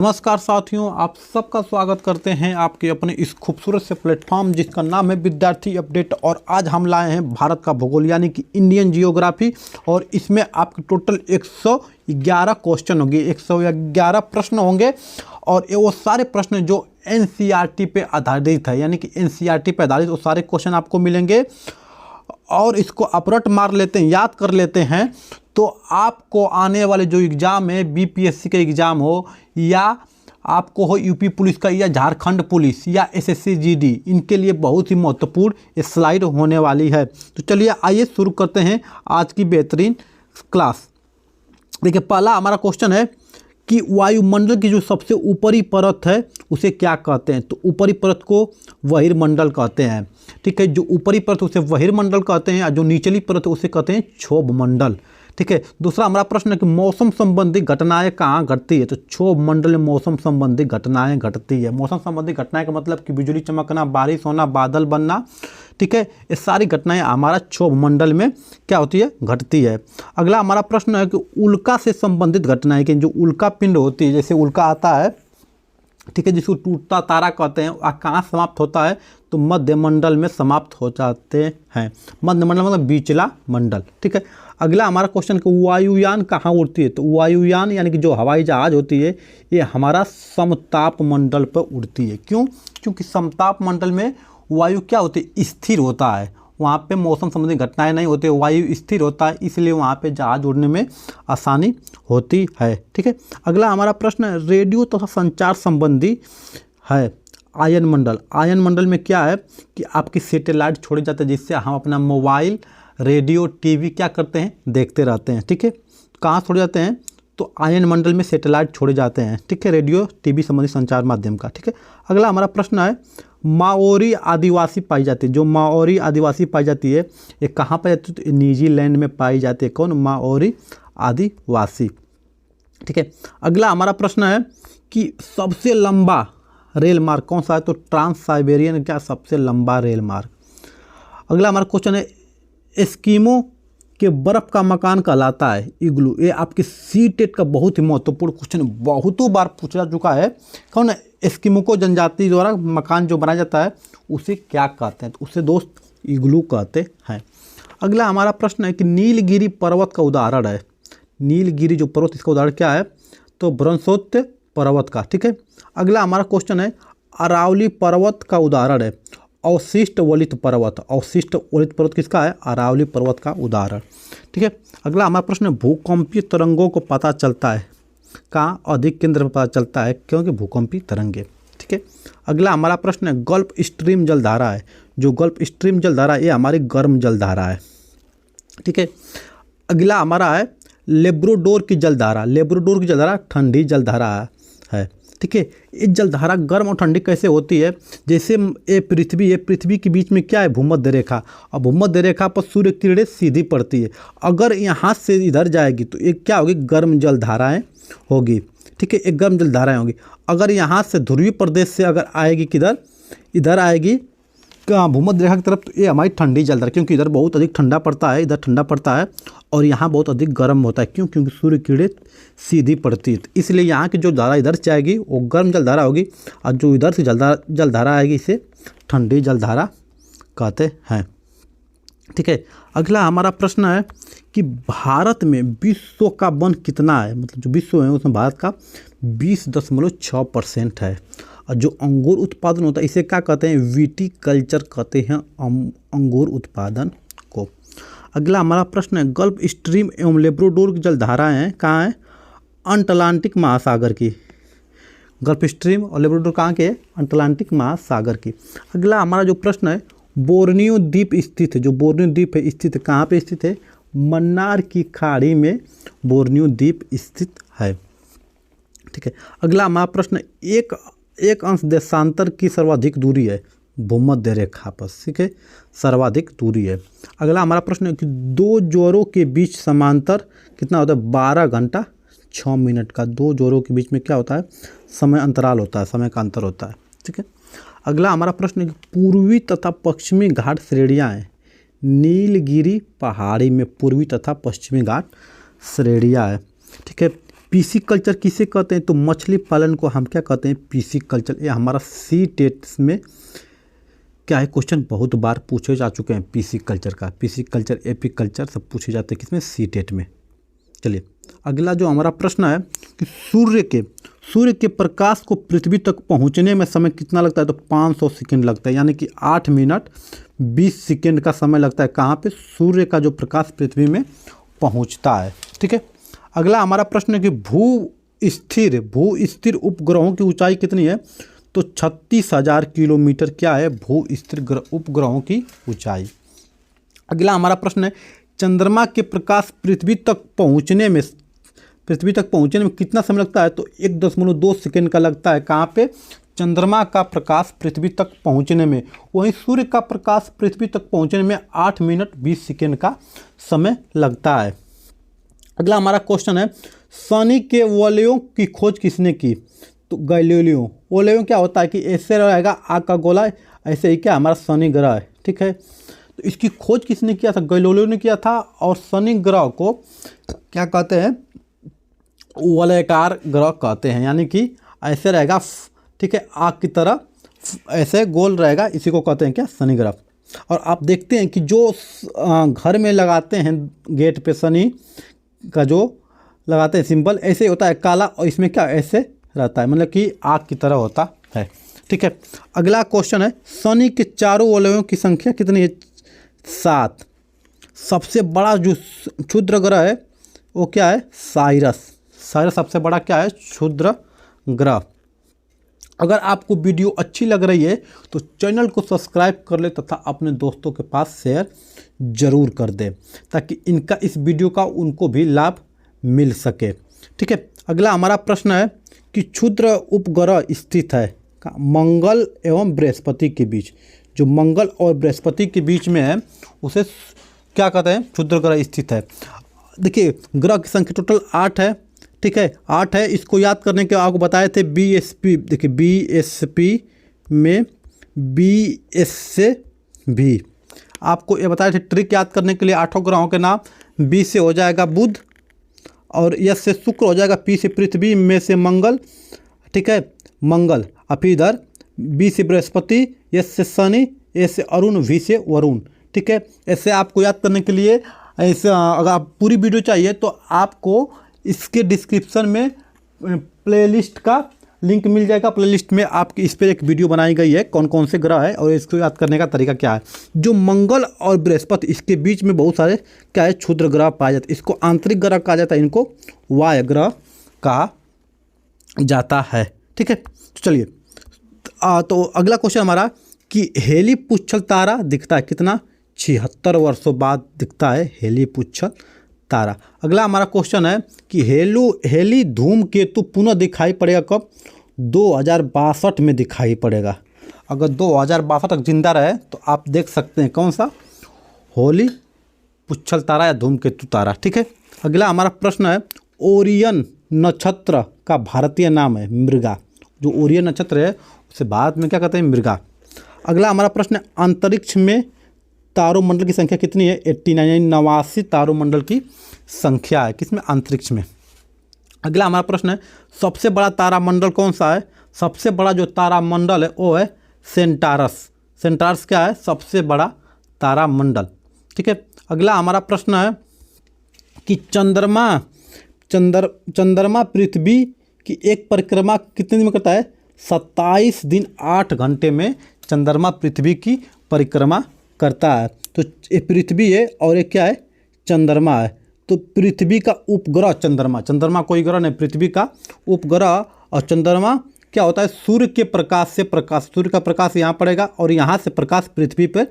नमस्कार साथियों, आप सबका स्वागत करते हैं आपके अपने इस खूबसूरत से प्लेटफॉर्म जिसका नाम है विद्यार्थी अपडेट। और आज हम लाए हैं भारत का भूगोल यानी कि इंडियन जियोग्राफी। और इसमें आपके टोटल 111 क्वेश्चन होंगे, 111 प्रश्न होंगे। और ये वो सारे प्रश्न जो एनसीईआरटी पे आधारित है, यानी कि एनसीईआरटी पे आधारित वो सारे क्वेश्चन आपको मिलेंगे। और इसको अपरट मार लेते हैं, याद कर लेते हैं, तो आपको आने वाले जो एग्ज़ाम है, बीपीएससी का एग्ज़ाम हो या आपको हो यूपी पुलिस का या झारखंड पुलिस या एसएससी जीडी, इनके लिए बहुत ही महत्वपूर्ण स्लाइड होने वाली है। तो चलिए आइए शुरू करते हैं आज की बेहतरीन क्लास। देखिए, पहला हमारा क्वेश्चन है कि वायुमंडल की जो सबसे ऊपरी परत है उसे क्या कहते हैं। तो ऊपरी परत को बहिर्मंडल कहते हैं। ठीक है, जो ऊपरी परत उसे बहिर्मंडल कहते हैं और जो निचली परत उसे कहते हैं क्षोभमंडल। ठीक है, दूसरा हमारा प्रश्न है कि मौसम संबंधी घटनाएं कहाँ घटती है। तो क्षोभ मंडल में मौसम संबंधी घटनाएं घटती है। मौसम संबंधी घटनाएं का मतलब कि बिजली चमकना, बारिश होना, बादल बनना। ठीक है, ये सारी घटनाएं हमारा क्षोभ मंडल में क्या होती है, घटती है। अगला हमारा प्रश्न है कि उल्का से संबंधित घटनाएं कि जो उल्का पिंड होती है, जैसे उल्का आता है, ठीक है, जिसको टूटता तारा कहते हैं, वह कहाँ समाप्त होता है। तो मध्य मंडल में समाप्त हो जाते हैं। मध्य मंडल मतलब बीचला मंडल। ठीक है, अगला हमारा क्वेश्चन कि वायुयान कहाँ उड़ती है। तो वायुयान यानी कि जो हवाई जहाज होती है ये हमारा समताप मंडल पर उड़ती है। क्यों? क्योंकि समताप मंडल में वायु क्या होती है, स्थिर होता है। वहाँ पे मौसम संबंधी घटनाएं नहीं होती, वायु स्थिर होता है, इसलिए वहाँ पे जहाज उड़ने में आसानी होती है। ठीक है, अगला हमारा प्रश्न है रेडियो तथा संचार संबंधी है आयन मंडल। आयन मंडल में क्या है कि आपकी सैटेलाइट छोड़े जाते हैं, जिससे हम अपना मोबाइल, रेडियो, टीवी क्या करते हैं, देखते रहते हैं। ठीक है, कहाँ छोड़े जाते हैं, तो आयन मंडल में सैटेलाइट छोड़े जाते हैं। ठीक है, रेडियो, टीवी संबंधी संचार माध्यम का। ठीक है, अगला हमारा प्रश्न है माओरी आदिवासी पाई जाती है। जो माओरी आदिवासी पाई जाती है ये कहाँ पाई जाती है, तो न्यूजीलैंड में पाई जाती है। कौन? माओरी आदिवासी। ठीक है, अगला हमारा प्रश्न है कि सबसे लंबा रेल मार्ग कौन सा है। तो ट्रांस साइबेरियन क्या सबसे लंबा रेल मार्ग। अगला हमारा क्वेश्चन है एस्किमो के बर्फ़ का मकान कहलाता है इग्लू। ये आपके सीटेट का बहुत ही महत्वपूर्ण क्वेश्चन, बहुतों बार पूछा चुका है। कौन? एस्किमो को जनजाति द्वारा मकान जो बनाया जाता है उसे क्या कहते हैं। तो उसे दोस्त इग्लू कहते हैं। अगला हमारा प्रश्न है कि नीलगिरी पर्वत का उदाहरण है। नीलगिरी जो पर्वत, इसका उदाहरण क्या है, तो ब्रह्मोत्तर पर्वत का। ठीक है, अगला हमारा क्वेश्चन है अरावली पर्वत का उदाहरण है अवशिष्ट वलित पर्वत। अवशिष्ट वलित पर्वत किसका है? अरावली पर्वत का उदाहरण। ठीक है, अगला हमारा प्रश्न है भूकंपीय तरंगों को पता चलता है कहाँ, अधिक केंद्र पर पता चलता है, क्योंकि भूकंपीय तरंगे। ठीक है, अगला हमारा प्रश्न है गल्फ स्ट्रीम जलधारा है। जो गल्फ स्ट्रीम जलधारा ये हमारी गर्म जलधारा है। ठीक है, अगला हमारा है लेब्राडोर की जलधारा। लेब्राडोर की जलधारा ठंडी जलधारा है। ठीक है, ये जलधारा गर्म और ठंडी कैसे होती है, जैसे ये पृथ्वी के बीच में क्या है, भूमध्य रेखा। और भूमध्य रेखा पर सूर्य किरणें सीधी पड़ती है। अगर यहाँ से इधर जाएगी तो एक क्या होगी, गर्म जलधाराएँ होगी। ठीक है, एक गर्म जलधाराएँ होगी। अगर यहाँ से ध्रुवीय प्रदेश से अगर आएगी, किधर, इधर आएगी भूमध्य रेखा की तरफ, तो ये हमारी ठंडी जलधारा, क्योंकि इधर बहुत अधिक ठंडा पड़ता है, इधर ठंडा पड़ता है, और यहाँ बहुत अधिक गर्म होता है। क्यों? क्योंकि सूर्य किरणें सीधी पड़ती है, इसलिए यहाँ की जो धारा इधर से आएगी वो गर्म जलधारा होगी, और जो इधर से जलधारा आएगी इसे ठंडी जलधारा कहते हैं। ठीक है, अगला हमारा प्रश्न है कि भारत में विश्व का वन कितना है। मतलब जो विश्व है उसमें भारत का 20.6% है। और जो अंगूर उत्पादन होता है इसे क्या कहते हैं, विटीकल्चर कहते हैं अंगूर उत्पादन को। अगला हमारा प्रश्न है गल्फ स्ट्रीम एवं लेब्राडोर की जलधाराएँ कहाँ हैं, अटलांटिक महासागर की। गल्फ स्ट्रीम और लेब्राडोर कहाँ के, अटलांटिक महासागर की। अगला हमारा जो प्रश्न है बोर्नियो द्वीप स्थित है। जो बोर्नियो द्वीप है स्थित कहाँ पे स्थित है, मन्नार की खाड़ी में बोर्नियो द्वीप स्थित है। ठीक है, अगला हमारा प्रश्न एक अंश देशांतर की सर्वाधिक दूरी है भूमध्य रेखा पर। ठीक है, सर्वाधिक दूरी है। अगला हमारा प्रश्न है कि दो जोरों के बीच समांतर कितना होता है, 12 घंटा 6 मिनट का। दो जोरों के बीच में क्या होता है, समय अंतराल होता है, समय का अंतर होता है। ठीक है, अगला हमारा प्रश्न है कि पूर्वी तथा पश्चिमी घाट श्रेणियाँ हैं नीलगिरी पहाड़ी में। पूर्वी तथा पश्चिमी घाट श्रेणियाँ है। ठीक है, पीसी कल्चर किसे कहते हैं? तो मछली पालन को हम क्या कहते हैं? PC culture. ये हमारा सी टेट में क्या है, क्वेश्चन बहुत बार पूछे जा चुके हैं पीसी कल्चर का। पीसी कल्चर, एपी कल्चर सब पूछे जाते हैं किसमें? सी टेट में। चलिए अगला जो हमारा प्रश्न है कि सूर्य के प्रकाश को पृथ्वी तक पहुंचने में समय कितना लगता है? तो 500 सेकेंड लगता है, यानी कि 8 मिनट 20 सेकेंड का समय लगता है। कहाँ पे? सूर्य का जो प्रकाश पृथ्वी में पहुंचता है। ठीक है, अगला हमारा प्रश्न है कि भू स्थिर उपग्रहों की ऊंचाई कितनी है? तो 36,000 किलोमीटर क्या है भू स्थिर उपग्रहों की ऊंचाई। अगला हमारा प्रश्न है चंद्रमा के प्रकाश पृथ्वी तक पहुंचने में कितना समय लगता है? तो 1.2 सेकेंड का लगता है। कहाँ पे? चंद्रमा का प्रकाश पृथ्वी तक पहुंचने में। वहीं सूर्य का प्रकाश पृथ्वी तक पहुंचने में 8 मिनट 20 सेकेंड का समय लगता है। अगला हमारा क्वेश्चन है शनि के वलयों की खोज किसने की? तो गैलीलियो। वलयों क्या होता है कि ऐसे रहेगा आग का गोला, ऐसे ही क्या हमारा शनि ग्रह है। ठीक है, तो इसकी खोज किसने किया था? गैलीलियो ने किया था। और शनि ग्रह को क्या कहते हैं? वलयाकार ग्रह कहते हैं, यानी कि ऐसे रहेगा, ठीक है, आग की तरह ऐसे गोल रहेगा, इसी को कहते हैं क्या? शनि ग्रह। और आप देखते हैं कि जो घर में लगाते हैं गेट पे शनि का जो लगाते हैं सिंबल, ऐसे होता है काला, और इसमें क्या ऐसे रहता है, मतलब कि आग की तरह होता है। ठीक है, अगला क्वेश्चन है शनि के चारों वलयों की संख्या कितनी है? 7। सबसे बड़ा जो क्षुद्र ग्रह है वो क्या है? साइरस सबसे बड़ा क्या है? क्षुद्र ग्रह। अगर आपको वीडियो अच्छी लग रही है तो चैनल को सब्सक्राइब कर ले तथा अपने दोस्तों के पास शेयर जरूर कर दे, ताकि इनका इस वीडियो का उनको भी लाभ मिल सके। ठीक है, अगला हमारा प्रश्न है कि क्षुद्र उपग्रह स्थित है मंगल एवं बृहस्पति के बीच। जो मंगल और बृहस्पति के बीच में है उसे क्या कहते हैं? क्षुद्र ग्रह स्थित है। देखिए ग्रह की संख्या टोटल 8 है। ठीक है, 8 है। इसको याद करने के आपको बताए थे BSP। देखिए BSP में BS से भी आपको ये बताए थे ट्रिक याद करने के लिए। 8 ग्रहों के नाम, B से हो जाएगा बुध, और S से शुक्र हो जाएगा, P से पृथ्वी, M से मंगल, ठीक है, मंगल। और फिर इधर B से बृहस्पति, S से शनि, A से अरुण, V से वरुण। ठीक है, ऐसे आपको याद करने के लिए ऐसे अगर आप पूरी वीडियो चाहिए तो आपको इसके डिस्क्रिप्शन में प्लेलिस्ट का लिंक मिल जाएगा। प्लेलिस्ट में आपकी इस पर एक वीडियो बनाई गई है कौन कौन से ग्रह है और इसको याद करने का तरीका क्या है। जो मंगल और बृहस्पति इसके बीच में बहुत सारे क्या है? क्षुद्र ग्रह पाए जाते हैं। इसको आंतरिक ग्रह कहा जाता है, इनको वाय ग्रह कहा जाता है। ठीक है, तो चलिए तो अगला क्वेश्चन हमारा कि हेली पुच्छल तारा दिखता है कितना? 76 वर्षों बाद दिखता है हेली पुच्छल तारा। अगला हमारा क्वेश्चन है कि हेली धूमकेतु पुनः दिखाई पड़ेगा कब? 2062 में दिखाई पड़ेगा। अगर 2062 तक जिंदा रहे तो आप देख सकते हैं कौन सा? होली पुच्छल तारा या धूमकेतु तारा। ठीक है, अगला हमारा प्रश्न है ओरियन नक्षत्र का भारतीय नाम है मृगा। जो ओरियन नक्षत्र है उसे भारत में क्या कहते हैं? मृगा। अगला हमारा प्रश्न है अंतरिक्ष में तारोमंडल की संख्या कितनी है? 89 89 तारोमंडल की संख्या है किसमें? अंतरिक्ष में। अगला हमारा प्रश्न है सबसे बड़ा तारामंडल कौन सा है? सबसे बड़ा जो तारामंडल है वो है सेंटारस। सेंटारस क्या है? सबसे बड़ा तारामंडल। ठीक है, अगला हमारा प्रश्न है कि चंद्रमा पृथ्वी की एक परिक्रमा कितने दिन में करता है? 27 दिन 8 घंटे में चंद्रमा पृथ्वी की परिक्रमा करता है। तो ये पृथ्वी है और ये क्या है? चंद्रमा है। तो पृथ्वी का उपग्रह चंद्रमा कोई ग्रह नहीं, पृथ्वी का उपग्रह। और चंद्रमा क्या होता है? सूर्य के प्रकाश से सूर्य का प्रकाश यहाँ पड़ेगा और यहाँ से प्रकाश पृथ्वी पर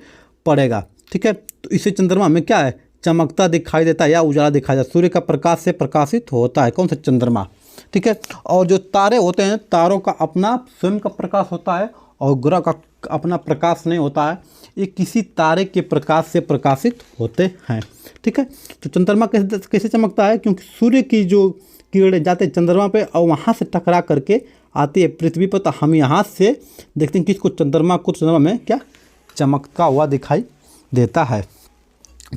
पड़ेगा। ठीक है, तो इसे चंद्रमा में क्या है? चमकता दिखाई देता है या उजाला दिखाई देता है। सूर्य का प्रकाश से प्रकाशित होता है कौन सा? चंद्रमा। ठीक है, और जो तारे होते हैं तारों का अपना स्वयं का प्रकाश होता है और ग्रह का अपना प्रकाश नहीं होता है, ये किसी तारे के प्रकाश से प्रकाशित होते हैं। ठीक है, तो चंद्रमा कैसे चमकता है? क्योंकि सूर्य की जो किरणें जाते हैं चंद्रमा पे और वहाँ से टकरा करके आती है पृथ्वी पर, तो हम यहाँ से देखते हैं कि इसको चंद्रमा में क्या चमकता हुआ दिखाई देता है।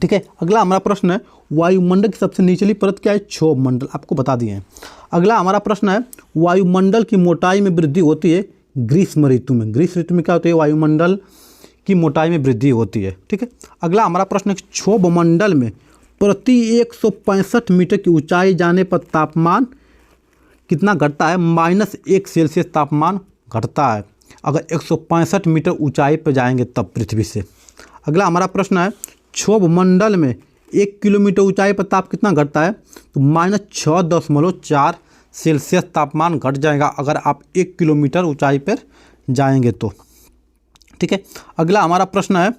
ठीक है, अगला हमारा प्रश्न है वायुमंडल की सबसे निचली परत क्या है? क्षोभ मंडल, आपको बता दिए हैं। अगला हमारा प्रश्न है, वायुमंडल की मोटाई में वृद्धि होती है ग्रीष्म ऋतु में। ग्रीष्म ऋतु में क्या होती है? वायुमंडल की मोटाई में वृद्धि होती है। ठीक है। अगला हमारा प्रश्न है, क्षोभ मंडल में प्रति 165 मीटर की ऊंचाई जाने पर तापमान कितना घटता है? -1 सेल्सियस तापमान घटता है अगर 165 मीटर ऊंचाई पर जाएंगे तब पृथ्वी से। अगला हमारा प्रश्न है, क्षोभ मंडल में 1 किलोमीटर ऊंचाई पर ताप कितना घटता है? तो -6.4 सेल्सियस तापमान घट जाएगा अगर आप 1 किलोमीटर ऊंचाई पर जाएंगे तो। ठीक है। अगला हमारा प्रश्न है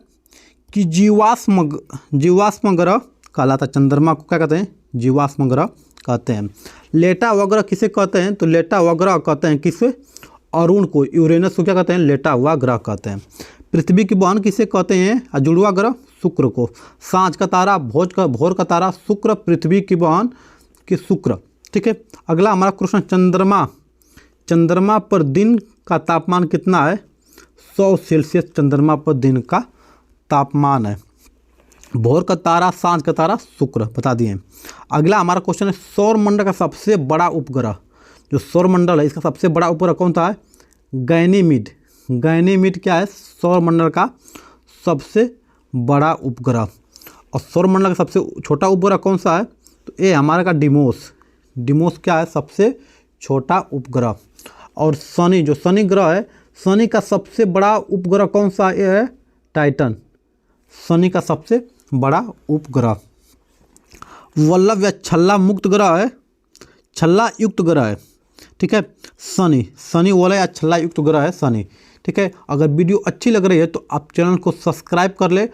कि जीवाश्म ग्रह कहलाता है, चंद्रमा को क्या कहते हैं? जीवाश्म ग्रह कहते हैं। लेटा हुआ ग्रह किसे कहते हैं? तो लेटा हुआ ग्रह कहते हैं किसे? अरुण को। यूरेनस को क्या कहते हैं? लेटा हुआ ग्रह कहते हैं। पृथ्वी की बहन किसे कहते हैं? जुड़वा ग्रह शुक्र को। सांझ का तारा, भोर का तारा शुक्र, पृथ्वी की बहन कि शुक्र। ठीक है। अगला हमारा क्वेश्चन, चंद्रमा पर दिन का तापमान कितना है? 100 सेल्सियस चंद्रमा पर दिन का तापमान है। भोर का तारा, सांझ का तारा शुक्र, बता दिए। अगला हमारा क्वेश्चन है, सौर मंडल का सबसे बड़ा उपग्रह, जो सौर मंडल है इसका सबसे बड़ा उपग्रह कौन सा है? गैनीमीड। गैनीमीड क्या है? सौर मंडल का सबसे बड़ा उपग्रह। और सौर मंडल का सबसे छोटा उपग्रह कौन सा है? तो ये हमारा का डिमोस। डिमोस क्या है? सबसे छोटा उपग्रह। और शनि, जो शनि ग्रह है, शनि का सबसे बड़ा उपग्रह कौन सा? ये है टाइटन, शनि का सबसे बड़ा उपग्रह। वल्लभ या छल्ला मुक्त ग्रह है, छल्ला युक्त ग्रह है। ठीक है। शनि वल्लभ या छल्ला युक्त ग्रह है शनि। ठीक है। अगर वीडियो अच्छी लग रही है तो आप चैनल को सब्सक्राइब कर ले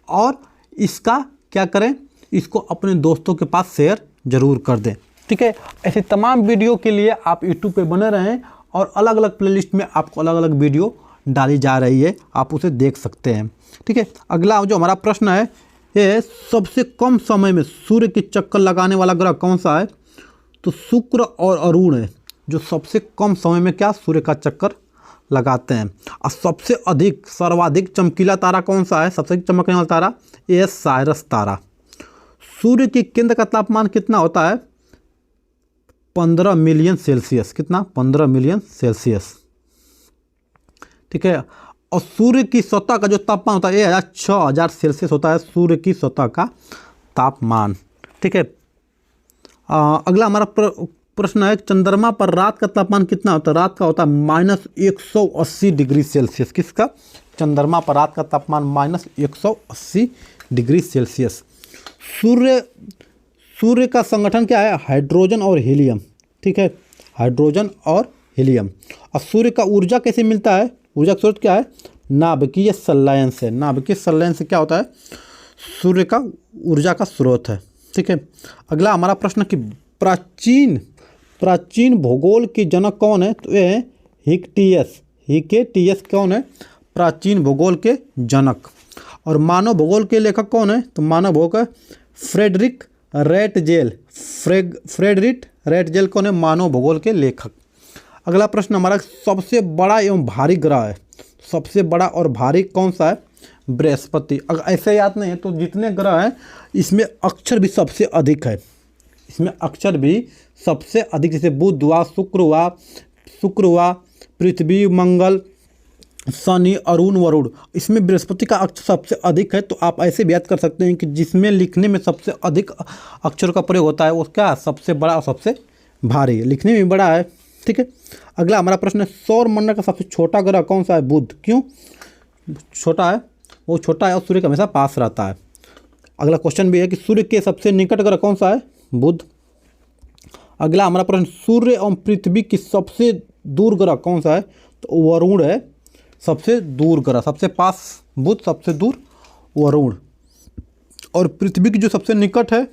और इसका क्या करें? इसको अपने दोस्तों के पास शेयर जरूर कर दें। ठीक है। ऐसे तमाम वीडियो के लिए आप यूट्यूब पे बने रहें और अलग अलग प्लेलिस्ट में आपको अलग अलग वीडियो डाली जा रही है, आप उसे देख सकते हैं। ठीक है। अगला जो हमारा प्रश्न है, ये सबसे कम समय में सूर्य के चक्कर लगाने वाला ग्रह कौन सा है? तो शुक्र और अरुण है, जो सबसे कम समय में क्या सूर्य का चक्कर लगाते हैं। और सबसे अधिक सर्वाधिक चमकीला तारा कौन सा है? सबसे चमकने वाला तारा ये साइरस तारा। सूर्य के केंद्र का तापमान कितना होता है? 15 मिलियन सेल्सियस। कितना? 15 मिलियन सेल्सियस। ठीक है। और सूर्य की सतह का जो तापमान होता है ये 6000 सेल्सियस होता है, सूर्य की सतह का तापमान। ठीक है। अगला हमारा प्रश्न है, चंद्रमा पर रात का तापमान कितना होता है? रात का होता है -180 डिग्री सेल्सियस। किसका? चंद्रमा पर रात का तापमान -180 डिग्री सेल्सियस। सूर्य का संगठन क्या है? हाइड्रोजन और हीलियम। ठीक है। हाइड्रोजन और हीलियम। और सूर्य का ऊर्जा कैसे मिलता है? ऊर्जा का स्रोत क्या है? नाभिकीय संलयन से। नाभिकीय संलयन से क्या होता है? सूर्य का ऊर्जा का स्रोत है। ठीक है। अगला हमारा प्रश्न कि प्राचीन भूगोल के जनक कौन है? तो ये है हिकेटियस कौन है? प्राचीन भूगोल के जनक। और मानव भूगोल के लेखक कौन है? तो मानव भूगोल फ्रेडरिक रैटजेल कौन है? मानव भूगोल के लेखक। अगला प्रश्न हमारा, सबसे बड़ा एवं भारी ग्रह है, सबसे बड़ा और भारी कौन सा है? बृहस्पति। अगर ऐसे याद नहीं है तो जितने ग्रह हैं इसमें अक्षर भी सबसे अधिक है, इसमें अक्षर भी सबसे अधिक, जैसे बुध हुआ, शुक्र हुआ, पृथ्वी, मंगल, शनि, अरुण, वरुण, इसमें बृहस्पति का अक्षर सबसे अधिक है। तो आप ऐसे भी याद कर सकते हैं कि जिसमें लिखने में सबसे अधिक अक्षर का प्रयोग होता है वो क्या? सबसे बड़ा और सबसे भारी है, लिखने में बड़ा है। ठीक है। अगला हमारा प्रश्न है, सौर मंडल का सबसे छोटा ग्रह कौन सा है? बुध। क्यों छोटा है? वो छोटा है और सूर्य के हमेशा पास रहता है। अगला क्वेश्चन भी है कि सूर्य के सबसे निकट ग्रह कौन सा है? बुध। अगला हमारा प्रश्न, सूर्य एवं पृथ्वी की सबसे दूर ग्रह कौन सा है? तो वरुण है सबसे दूर ग्रह, सबसे पास बुध, सबसे दूर वरुण। और पृथ्वी की जो सबसे निकट है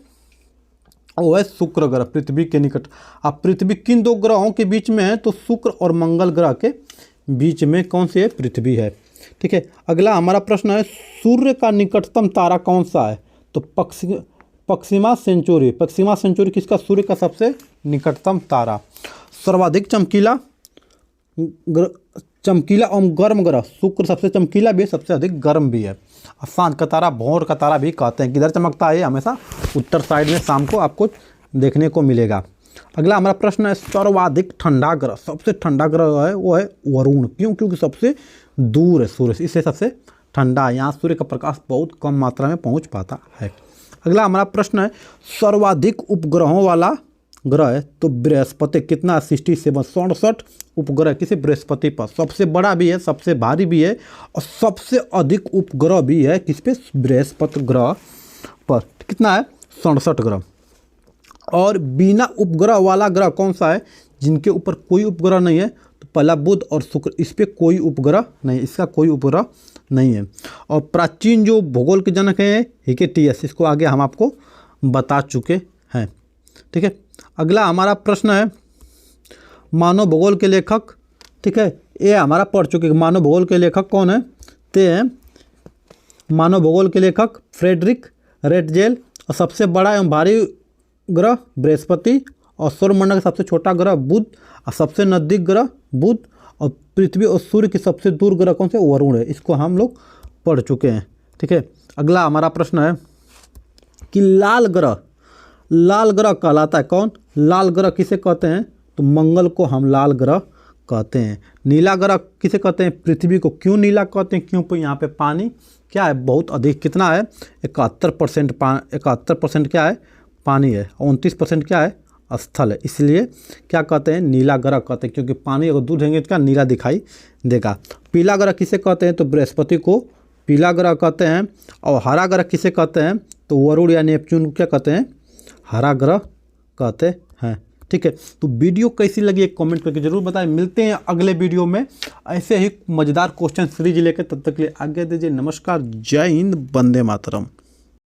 वो है शुक्र ग्रह, पृथ्वी के निकट। अब पृथ्वी किन दो ग्रहों के बीच में है? तो शुक्र और मंगल ग्रह के बीच में कौन सी है? पृथ्वी है। ठीक है। अगला हमारा प्रश्न है, सूर्य का निकटतम तारा कौन सा है? तो पश्चिमा सेंचुरी किसका? सूर्य का सबसे निकटतम तारा। सर्वाधिक चमकीला चमकीला एवं गर्म ग्रह शुक्र सबसे चमकीला भी है, सबसे अधिक गर्म भी है। सांझ का तारा, भौर का तारा भी कहते हैं। किधर चमकता है? हमेशा उत्तर साइड में शाम को आपको देखने को मिलेगा। अगला हमारा प्रश्न है सर्वाधिक ठंडा ग्रह, सबसे ठंडा ग्रह है वो है वरुण। क्यों? क्योंकि सबसे दूर है सूर्य से, इससे सबसे ठंडा है। यहाँ सूर्य का प्रकाश बहुत कम मात्रा में पहुँच पाता है। अगला हमारा प्रश्न है सर्वाधिक उपग्रहों वाला ग्रह है तो बृहस्पति कितना? 67 उपग्रह किसी बृहस्पति पर। सबसे बड़ा भी है, सबसे भारी भी है और सबसे अधिक उपग्रह भी है किस पे? बृहस्पति ग्रह पर। कितना है? 67 ग्रह। और बिना उपग्रह वाला ग्रह कौन सा है? जिनके ऊपर कोई उपग्रह नहीं है, तो पहला बुध और शुक्र, इस पर कोई उपग्रह नहीं, इसका कोई उपग्रह नहीं है। और प्राचीन जो भूगोल के जनक हैं हिकेटियस, इसको आगे हम आपको बता चुके हैं। ठीक है। अगला हमारा प्रश्न है मानव भूगोल के लेखक। ठीक है, ये हमारा पढ़ चुके। मानव भूगोल के लेखक कौन है? ते हैं मानव भूगोल के लेखक फ्रेडरिक रेटजेल। और सबसे बड़ा एवं भारी ग्रह बृहस्पति, और सौरमंडल का सबसे छोटा ग्रह बुध, और सबसे नजदीक ग्रह बुध, और पृथ्वी और सूर्य की सबसे दूर ग्रह कौन से? वरुण है। इसको हम लोग पढ़ चुके हैं। ठीक है। अगला हमारा प्रश्न है कि लाल ग्रह कहलाता है कौन? लाल ग्रह किसे कहते हैं? तो मंगल को हम लाल ग्रह कहते हैं। नीला ग्रह किसे कहते हैं? पृथ्वी को। क्यों नीला कहते हैं? क्योंकि यहाँ पे पानी क्या है? बहुत अधिक। कितना है? 71% क्या है? पानी है। 29% क्या है? स्थल है। इसलिए क्या कहते हैं? नीला ग्रह कहते हैं, क्योंकि पानी अगर दूर रहेंगे तो क्या नीला दिखाई देगा। पीला ग्रह किसे कहते हैं? तो बृहस्पति को पीला ग्रह कहते हैं। और हरा ग्रह किसे कहते हैं? तो वरुण या नेपच्यून को क्या कहते हैं? हरा ग्रह कहते हैं। ठीक है। तो वीडियो कैसी लगी एक कमेंट करके जरूर बताएं। मिलते हैं अगले वीडियो में ऐसे ही मज़ेदार क्वेश्चन सीरीज लेकर। तब तक के लिए आज्ञा दीजिए। नमस्कार, जय हिंद, वंदे मातरम।